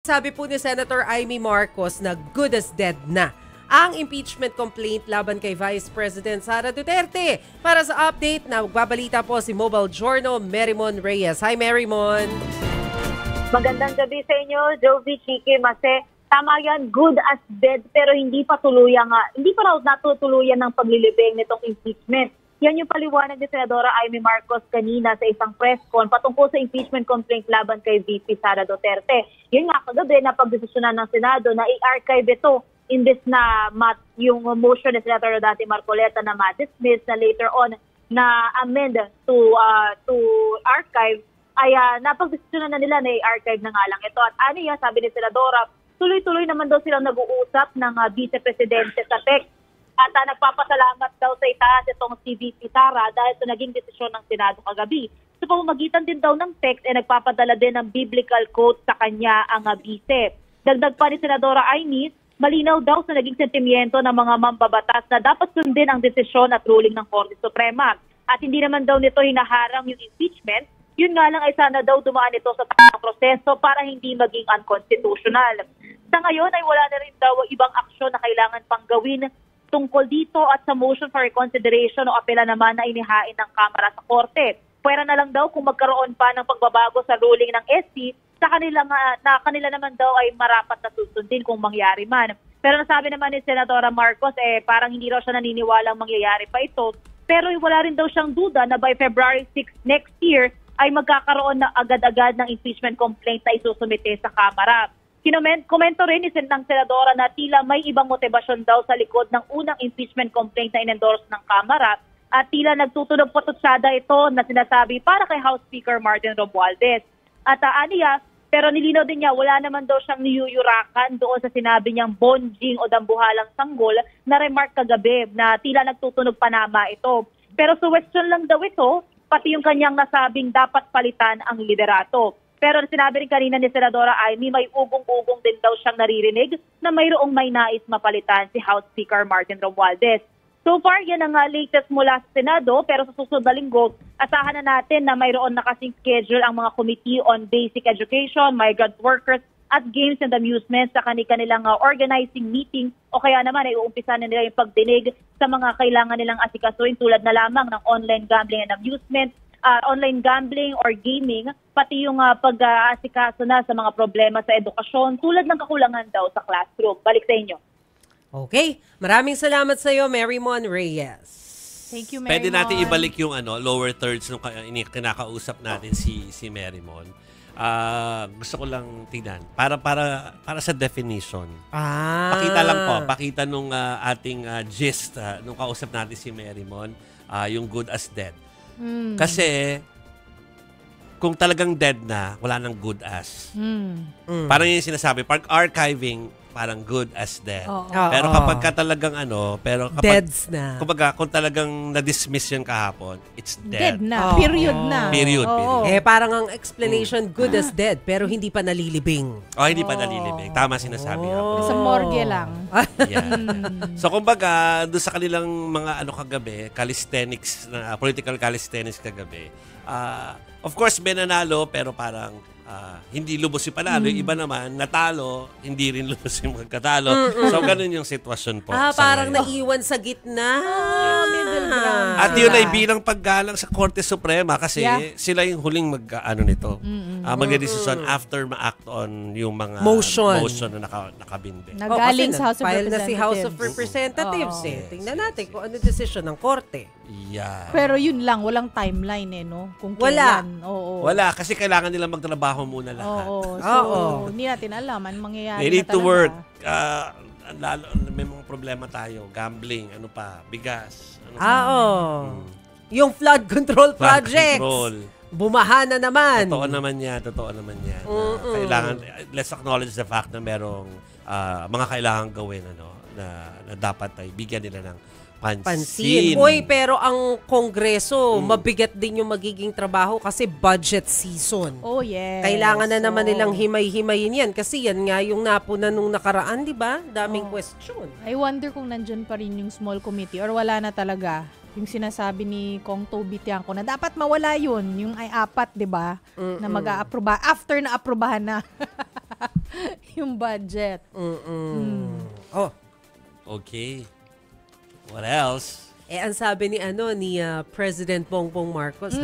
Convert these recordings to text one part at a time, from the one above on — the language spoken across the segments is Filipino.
Sabi po ni Senator Amy Marcos na good as dead na ang impeachment complaint laban kay Vice President Sara Duterte. Para sa update na magbabalita po si Mobile Journal Merrimon Reyes. Hi Merrimon! Magandang gabi sa inyo, Jovi, Chiki, Mase. Tama yan, good as dead pero hindi pa raw natutuluyan ng paglilibing nitong impeachment. Yan yung paliwanag ni Senadora Amy Marcos kanina sa isang press con patungkol sa impeachment complaint laban kay VP Sara Duterte. Yun nga kagabi na pagdesisyonan ng Senado na i-archive ito imbes na yung motion ni Senator Rodati Marcoleta na ma-dismiss na later on na amend to archive ay napagdesisyonan na nila na i-archive na nga lang ito. At ano yan, sabi ni Senadora, tuloy-tuloy naman daw silang nag-uusap ng vice-presidente sa text. At nagpapasalamat daw sa itaas itong si VP Sara dahil sa naging desisyon ng Senado kagabi. Sa pamamagitan din daw ng text, nagpapadala din ng biblical quote sa kanya ang vice. Dagdag pa ni Senadora Amy, malinaw daw sa naging sentimiento ng mga mambabatas na dapat sundin ang desisyon at ruling ng Korte Suprema. At hindi naman daw nito hinaharang yung impeachment. Yun nga lang ay sana daw dumaan ito sa tamang proseso para hindi maging unconstitutional. Sa ngayon ay wala na rin daw ibang aksyon na kailangan pang gawin tungkol dito at sa motion for reconsideration o apela naman na inihain ng Kamara sa Korte. Pwera na lang daw kung magkaroon pa ng pagbabago sa ruling ng SC sa kanila naman daw ay marapat na susundin kung mangyari man. Pero nasabi naman ni Senadora Marcos parang hindi raw siya naniniwalang mangyayari pa ito. Pero wala rin daw siyang duda na by February 6 next year ay magkakaroon na agad-agad ng impeachment complaint na isusumite sa Kamara. Komento rin ng Senadora na tila may ibang motibasyon daw sa likod ng unang impeachment complaint na in-endorse ng Kamara at tila nagtutunog patutsada ito na sinasabi para kay House Speaker Martin Romualdez. At aniya, pero nilinaw din niya wala naman daw siyang niyuyurakan doon sa sinabi niyang bonjing o dambuhalang sanggol na remark kagabi na tila nagtutunog panama ito. Pero suwestiyon lang daw ito, pati yung kanyang nasabing dapat palitan ang liderato. Pero sinabi rin kanina ni Senadora Amy, may ugong-ugong din daw siyang naririnig na mayroong may nais mapalitan si House Speaker Martin Romualdez. So far, yan ang latest mula sa Senado, pero sa susunod na linggo, asahan na natin na mayroon na kasing schedule ang mga Committee on Basic Education, Migrant Workers, at Games and Amusements sa kanilang organizing meeting o kaya naman ay uumpisa na nila yung pagdinig sa mga kailangan nilang asikasuin tulad na lamang ng online gambling and amusement, online gambling or gaming, pati yung pag-aasikaso na sa mga problema sa edukasyon tulad ng kakulangan daw sa classroom. Balik sa inyo. Okay. Maraming salamat sa iyo, Merrimon Reyes. Thank you, Merrimon. Pwede natin ibalik yung lower thirds nung kinakausap natin si Merrimon. Gusto ko lang tingnan. Para sa definition. Pakita lang po. Pakita nung ating gist nung kausap natin si Merrimon, yung good as dead. Kasi kung talagang dead na, wala nang good as. Parang yung sinasabi, archiving, parang good as dead. Pero kapag ka talagang deads na. Kumbaga, kung talagang na-dismiss yun kahapon, it's dead. Dead na. Period na. Period. Parang ang explanation, good as dead, pero hindi pa nalilibing. Hindi pa nalilibing. Tama sinasabi ako. Sa morgue lang. So, kumbaga, doon sa kanilang mga kagabi, calisthenics, political calisthenics kagabi, of course, may nanalo, pero parang hindi lubos yung panalo. Yung iba naman, natalo, hindi rin lubos yung magkatalo. So, ganun yung sitwasyon po. Parang naiwan sa gitna. Middle ground. At yun ay bilang paggalang sa Korte Suprema kasi sila yung huling nito. Magdedesisyon after ma-act on yung mga motion na nakabinde. Nagaling sa House of File na Representatives. si House of Representatives. Tingnan natin kung ano decision ng Korte. Pero yun lang, walang timeline no? Kung kailan. Wala, kasi kailangan nila magtrabaho muna lahat. Hindi natin alam anong mangyayari. They need to work. May mga problema tayo. Gambling, bigas. Yung flood control projects. Bumaha na naman. Totoo naman yan. Kailangan, let's acknowledge the fact na merong mga kailangan gawin na dapat ay bigyan nila ng pansin. Pero ang Kongreso, mabigat din yung magiging trabaho kasi budget season. Kailangan na naman nilang himay-himayin yan kasi yan nga yung napuna nung nakaraan, di ba? Daming question. I wonder kung nandyan pa rin yung small committee or wala na talaga. Yung sinasabi ni Kong Toby Tiangco na dapat mawala yun. Yung ay apat, di ba? Na mag-a-aproba after na aprobahan na. yung budget. Oh, Okay. What else? ang sabi ni President Bongbong Marcos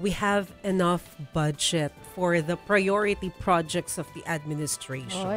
we have enough budget for the priority projects of the administration.